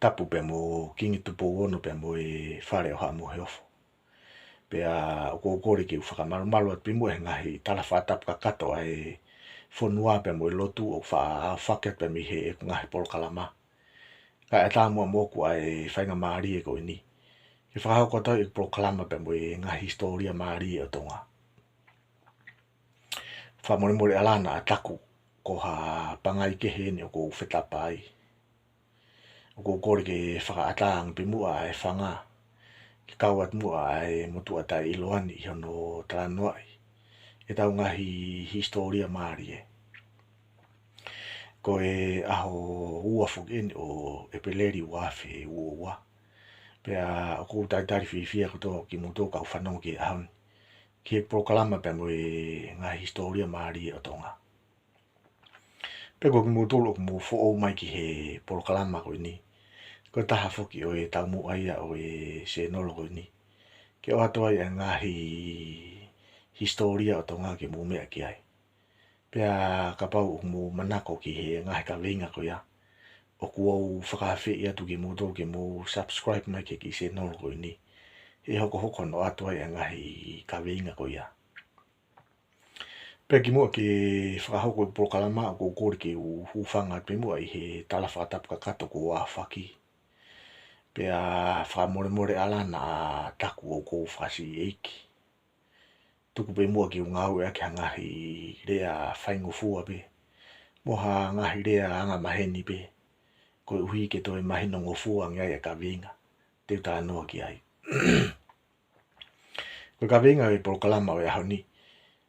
tapu pe mo kingi tupo ono pe mo whare o ha mo he ofo. Pea o kōkore ki whakamaru at pimu e ngahi tala whātapu ka kato ai whonua pe mo lotu o whaket pe mi he e ngahi polo kalama. Ka e tā mua moku ai whainga maari e ko ini. Ki whakahau kotau i polo kalama pe mo ngahi historia maari e o tonga. Whamore alana a taku ko ha pangai ke he ni o ko whetapa ai. O kōkore ki whakaatang pimu ai whanga. Ki kauat mua ai motu atai iloani i hono Talanoai. E tau ngahi historia maari e. Ko e aho ua fukini o e peleri wafi ua. Pea o kou taitari whiwhia koto ki muto kau whanau ki ahon. Ki e prokalama pe mo ngahi historia maari e o tonga. Pe ko ki muto lo mo fo o mai ki he prokalama ko ini. Ko taha foki o e tau mu aia o e se nolo ko ini. Ke o atoa i ngahi historia o tonga ki mo mea ki ai. Pea kapau mo manako ki he ngahi ka venga ko ia. O kuau whakawhi ia tu ki muto ki mo subscribe mai ki se nolo ko ini. He hoko no atoa i ngahi ka venga ko ia. Pea ki mua ki whakahoko i prokalama o kōkore ki uwhanga pe mua i he tala whakatapu ka kato ko a whaki. Pea whamore alana a taku o kou whasi eiki. Tuku pe mua ki ngau e ki ngahi rea whaingo fua pe. Moha ngahi rea anga maheni pe. Ko uhi ke toi mahino ngofua ngai e ka venga. Teu tā noa ki ai. Ko ka venga e prokalama o e ahoni.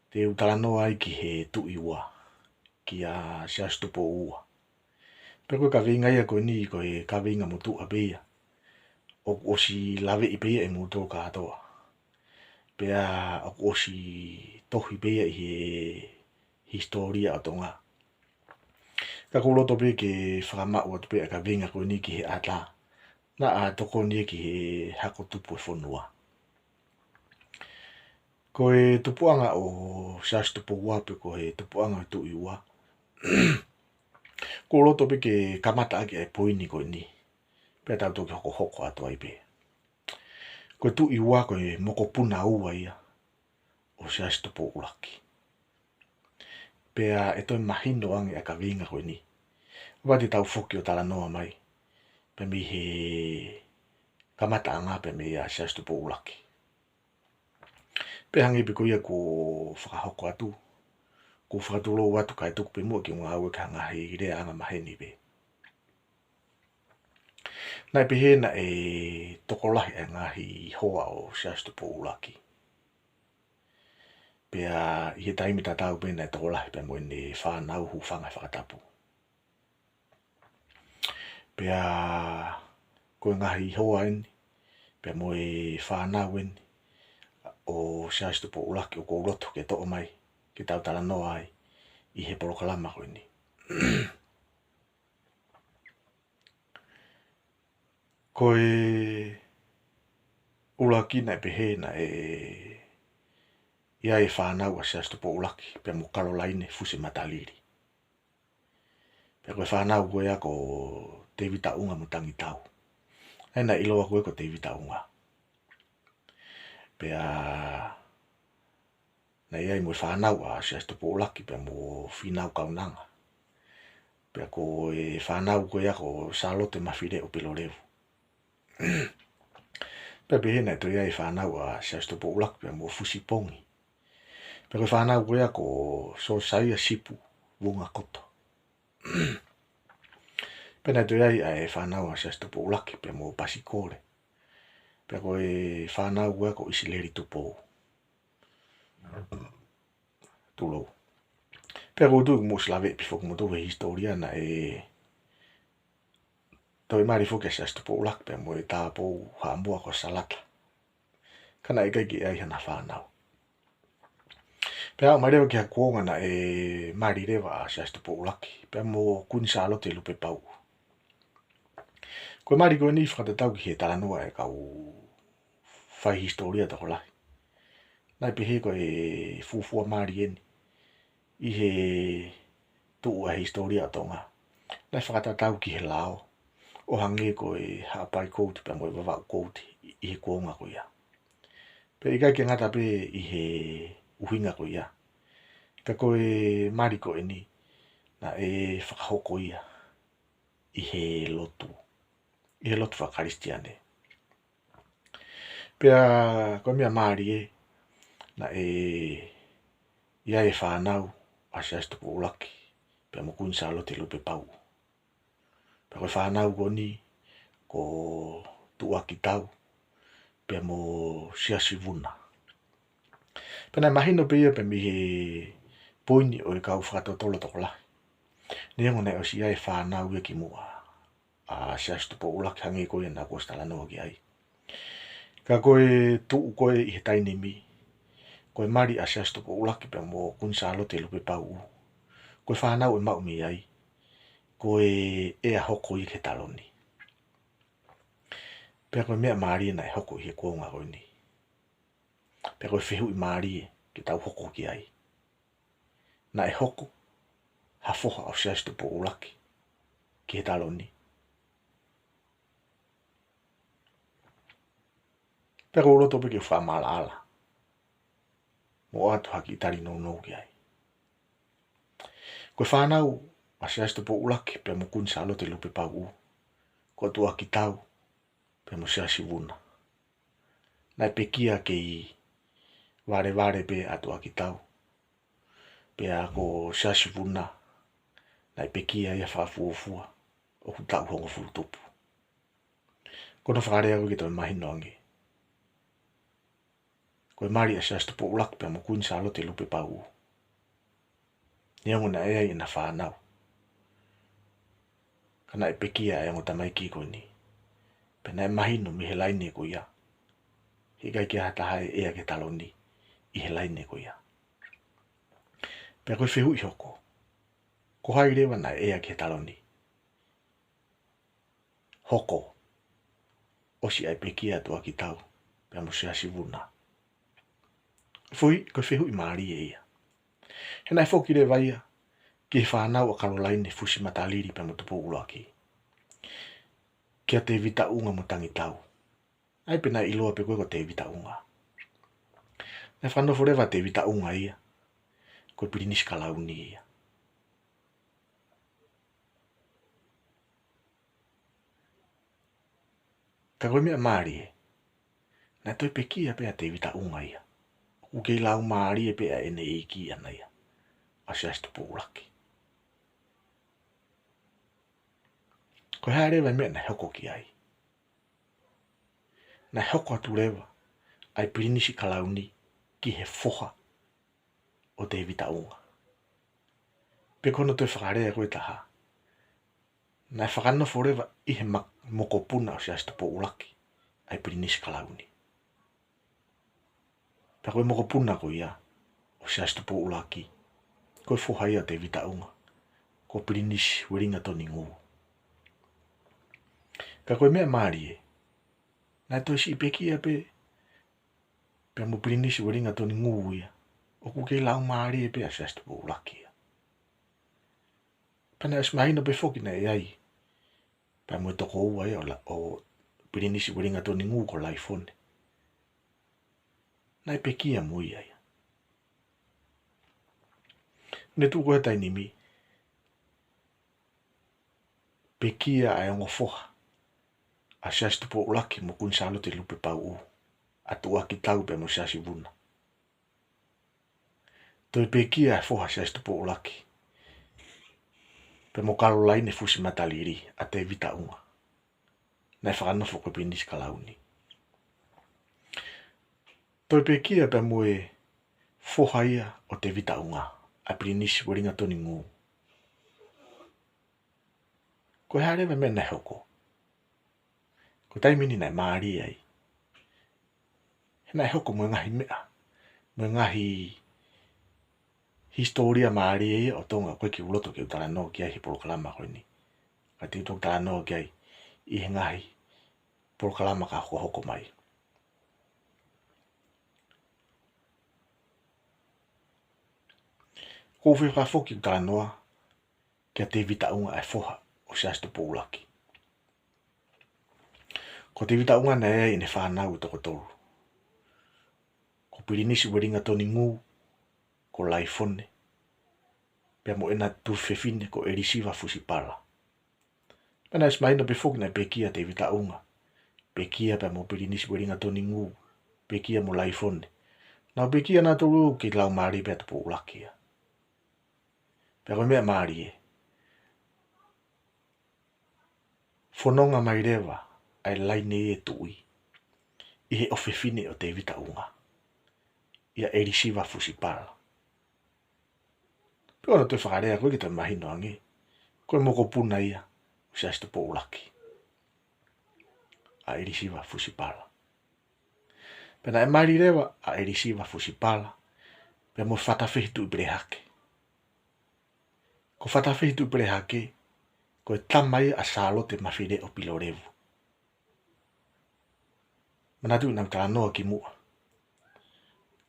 Teu tā noa ai ki he tu iwa. Ki a siastupo ua. Pe ko ka venga ia ko ni ko e ka venga mo tu abea. O si lave i pea e muto ka atoa. Pea o si tohi pea i he historia o tonga. Ka kuloto pe ke whakama ua tu pea ka venga ko ni ki he ata. Na a toko ni ki he hako tupu e whonua. Ko e tupuanga o sias tupu wape ko he tupuanga tu iwa. Kuloto pe ke kamata ake e poini ko ni. Pea tau toki hoko ato ai pe. Ko tu iwa ko e moko puna ua ia. O sias tupu ulaki. Pea e toi mahino ange a ka vinga ko ni. Wati tau foki o Talanoa mai. Pe mi he kamata anga pe mi a sias tupu ulaki. Pe hangi pe ko ia ko whakahoko atu. Ko whakatulo watu kai tuku pe mua ki ngā aue ka ngahi rea anga maheni pe. Nai pe hena e tokolahi e ngahi hoa o sias tupu ulaki. Pea i he taimi tatau pena e tokolahi pe mo ni whanau hu whanga whakatapu. Pea koe ngahi hoa eni. Pea mo e whanau eni. O sias tupu ulaki o kourotu ke toko mai. Ki tau Talanoa ai. I he porokalama ko ni. Ko e ulaki na pehena e ia e whanau a sias tupu ulaki. Pea mo Caroline fusi mataliri. Pea koe whanau koe ako te vita unga mo tangi tau. Hena iloa koe ko te vita unga. Pea na iai mo whanau a sias tupu ulaki pea mo whinau kaunanga. Pea ko e whanau koe ako Salote mawhire o Pilorevu. Pea pehena e to iai whanau a sias tupu ulaki pea mo fusi pongi. Pea koe whanau koe ako so saia sipu wunga koto. Pena to iai e whanau a sias tupu ulaki pea mo pasikore. Pea koe whanau koe ako Isileri tupo. Tulo. Pea ko tu mo slave pifok mo to historia na e toi mari foke sias tupu ulaki pea mo e tapo haambua ko salata. Kana e kaiki ai hana whanau. Pea mai rewa ki ha kuonga na e mari rewa a sias tupu ulaki. Pea mo kuni Salote lupe pau. Koe mari koe ni whakatatau ki he Talanoa e kau whai historia tako lahi. Nai pehe koe fufua mari eni. I he tuu a historia tonga. Nai whakatatau ki he lao. o hange ko e hapai kouti pe mo vava kouti I he kuonga ko ia. Pe I kai ke ngata pe I he uhinga ko ia. Ka koe mari ko e ni na e whakahoko ia I he lotu. I he lotu whakaristiane. Pea koe mea mari e na ia e whanau a siastu po ulaki. Pea mo kunsa lote lupe pau. Pea koe whanau ko ni ko tuaki tau. Pea mo siasi vuna. Pea na mahino pe ia pe mi he poini o I kau whakatotolo toko lahi. Niango nei o si ia e whanau ia ki mua. A siastu po ulaki hangi koe na kostala noa ki ai. Ka koe tuu koe I he taini mi. Koe mari a siastu po ulaki pe mo kunsa lote lupe pau. Koe whanau e mau mi ai. Koe e a hoko I ke taloni. Pea koe mea maari na e hoko I he kuonga koe ni. Pea koe whihu I maari ki tau hoko ki ai. Na e hoko hafoha o siastu po ulaki ki he taloni. Pea koe uloto pe ki whamala ala. Mo atu haki tari nou ki ai. Koe whanau a siastu po ulaki pe mo kunsa lote lupe pau. Koe tua ki tau pe mo siasi vuna. Nai pekia ke I vare pe atua ki tau. Pea ko siasi vuna. Nai pekia ia whafuofua. O ku tau hongo furutupu. Kono whakarea koe ki toi mahino ange. Koe mari a siastu po ulaki pe mo kunsa lote lupe pau. Niango na ea I na whanau. Kana e pekia e ngota mai ki koe ni. Pena e mahino mi he laine ko ia. Hikai ki hata hae ea ke taloni I he laine ko ia. Pea koe whihu I hoko. Ko hai rewa na ea ke taloni. Hoko. Osi ai pekia tua ki tau. Pea mo siasi vuna. Fui koe whihu I maari e ia. Hena e whoki re vaia. Ki he whanau a Caroline fusi mataliri pea mo tupo ulaki. Kia te vita unga mo tangi tau. Ai pena iloa pe koe ko te vita unga. Nai whanau forever te vita unga ia. Koe pirinis kalauni ia. Ka koe mea maari e. Nai toi pekia pea te vita unga ia. Ukei lau maari e pea ene eiki ana ia. Asiastu po ulaki. Koe hae rewa mea na hoko ki ai. Na hoko atu rewa. Ai pirinisi kalauni ki he foha o te vita unga. Pe kono toi whakarea koe taha. Na whakano forever I he mokopuna o siastu po ulaki. Ai pirinisi kalauni. Pe koe mokopuna ko ia o siastu po ulaki. Koe foha ia te vita unga. Ko pirinisi weringa toni ngu. Ka koe mea maari e. Nai toi si pekia pe. Pea mo pirinisi weringa toni ngu ia. O kukei lau maari e pe a siastu po ulaki ia. Pana es mahina pe foki na e ai. Pea mo toko ua ia o pirinisi weringa toni ngu ko laifone. Nai pekia mo ia ia. Ne tu koe tai nimi. Pekia ai ongo foha. A siastu po ulaki mo kunsalo te lupe pau u. Atua ki tau pe mo siasi vuna. Toi pekia foha siastu po ulaki. Pe mo kalo laine fusi mataliri a te vita unga. Nai whakanofo koe pinis kalauni. Toi pekia pe mo e foha ia o te vita unga. A pinis weringa toni ngu. Koe harewa mea nai hoko. Ko taimini nai maari ai. Hena e hoko mo ngahi mea. Mo ngahi historia maari ai o tonga koe ki uloto ki utala no ki ai hi polokalama koe ni. Ka te utok tala no ki ai I he ngahi polokalama ka hoko mai. Ko uwhi ka foki utala noa kia te vita unga ai foha o siastu po ulaki. Ko te vita unga nei ine whanau toko tolu. Ko pirinisi weringa toni ngu, ko laifone. Pea mo ena tu fefine ko erisiva fusipala. Pena ismaina befok na pekia te vita unga. Pekia pea mo pirinisi weringa toni ngu. Pekia mo laifone. Nau pekia na tolu ki lau maari pea tupo ulakia. Pea koe mea maari e. Fononga mai rewa ai laine e tui. Ihe o fefine o te vita unga. Ia erisiva fusipala. Pea ona toi whakarea koe ki toi mahino ange. Koe moko puna ia. Usias tupo ulaki. A erisiva fusipala. Pena e maari rewa a erisiva fusipala. Pea mo whatawhitu i bere hake. Ko whatawhitu i bere hake. Ko e tamai a salote mawhire o pilorevu. Manatu nam kala noa ki mua.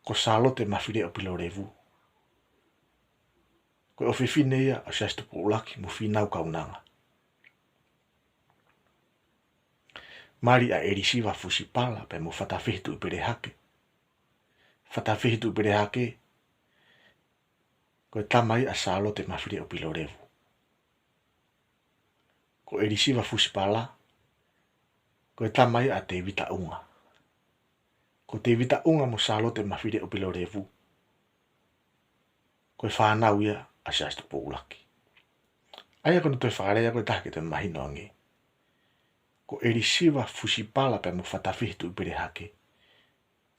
Ko salote mawhire o pilorevu. Ko e ofifine ia o sias tupo ulaki mo whinau kaunanga. Mari a erisiva fusipala pe mo whatawhitu i bere hake. Whatawhitu i bere hake. Ko e tamai a salote mawhire o pilorevu. Ko erisiva fusipala. Ko e tamai a te vita unga. Ko te vita unga mo salote mawhire o pilorevu. Ko e whanau ia a sias tupo ulaki. Aia kono toi whakarea koe tahke te mahino ange. Ko erisiva fusipala pe mo whatawhitu i bere hake.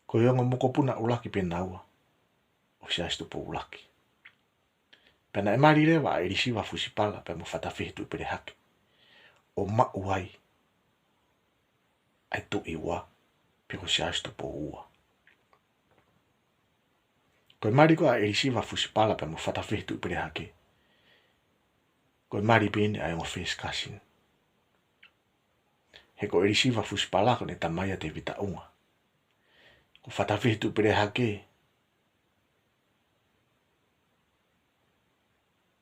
Ko ionga moko puna ulaki pe naua. O sias tupo ulaki. Pena e maari rewa a erisiva fusipala pe mo whatawhitu i bere hake. O mauai. Ai tu iwa. Pe ko sias tupo ua. Ko e maari ko a erisiva fusipala pe mo whatawhitu i bere hake. Ko e maari pene ai o first cousin. He ko erisiva fusipala ko ne tamaya te vita unga. Ko whatawhitu i bere hake.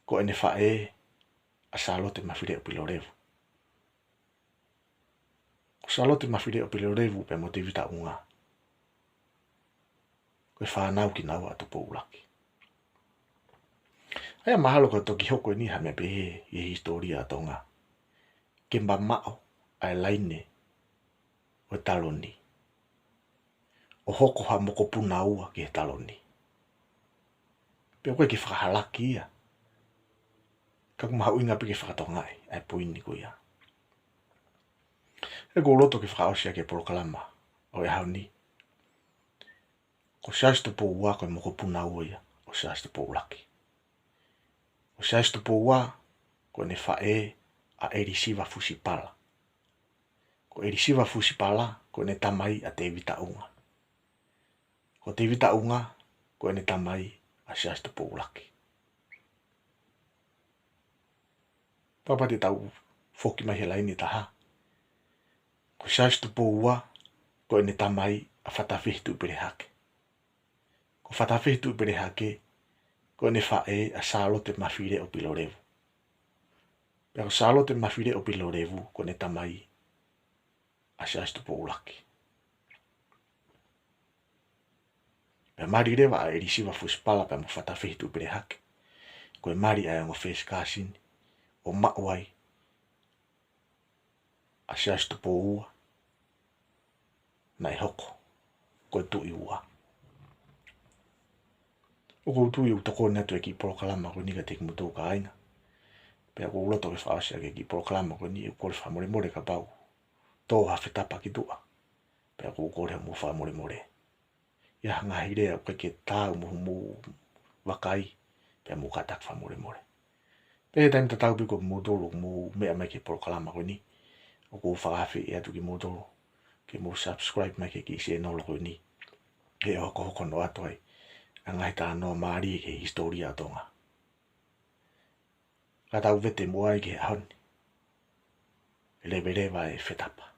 Ko ene whae a salote mawhire o pilorevu. Ko salote mawhire o pilorevu pe mo te vita unga. Ko e whanau ki naua atu po ulaki. Aia mahalo ko toki hoko ni ha me pehe i historia atonga. Kemba mao ai laine o taloni. O hoko ha moko puna ua ki taloni. Pea koe ki whakahalaki ia. Ka kumahau inga pe ki whakatongai ai puini ko ia. E ko loto ki whakaosia ke porokalama o e hauni. Ko sias tupo ua koe moko puna ua ia o sias tupo ulaki. O sias tupo ua ko ne whae a erisiva fusipala. Ko erisiva fusipala ko ne tamai a te vita unga. Ko te vita unga ko ne tamai a sias tupo ulaki. Papa te tau foki mai he laini taha. Ko sias tupo ua ko ne tamai a whatawhitu i bere hake. Ko whatawhitu i bere hake ko ne whae a salote mawhire o pilorevu. Pea ko salote mawhire o pilorevu ko ne tamai a sias tupo ulaki. Pea mari rewa a erisiva fusipala pea mo whatawhitu i bere hake. Ko e mari ai o first cousin o mauai a sias tupo ua na e hoko ko e tui ua. O kou tui u toko netu e ki porokalama ko ni ka teki mutou ka ainga. Pea kou loto ke whaasia ke ki porokalama ko ni u kore whamore more ka pau. Tō hawhetapa ki tua. Pea kou kore mu whamore more. Ia ngahi rea koe ke tāu mu wakai. Pea mu katak whamore more. Pea taim ta tau piko mutolo mu mea mai ke porokalama ko ni. O kou whakawhi e atu ki mutolo. Ke mu subscribe mai ke ki se nola ko ni. He hoko no atoi. Ngai tā no maari ke historia tonga. Ka tau vete mua i ke ahoni. Ele verewa e whetapa.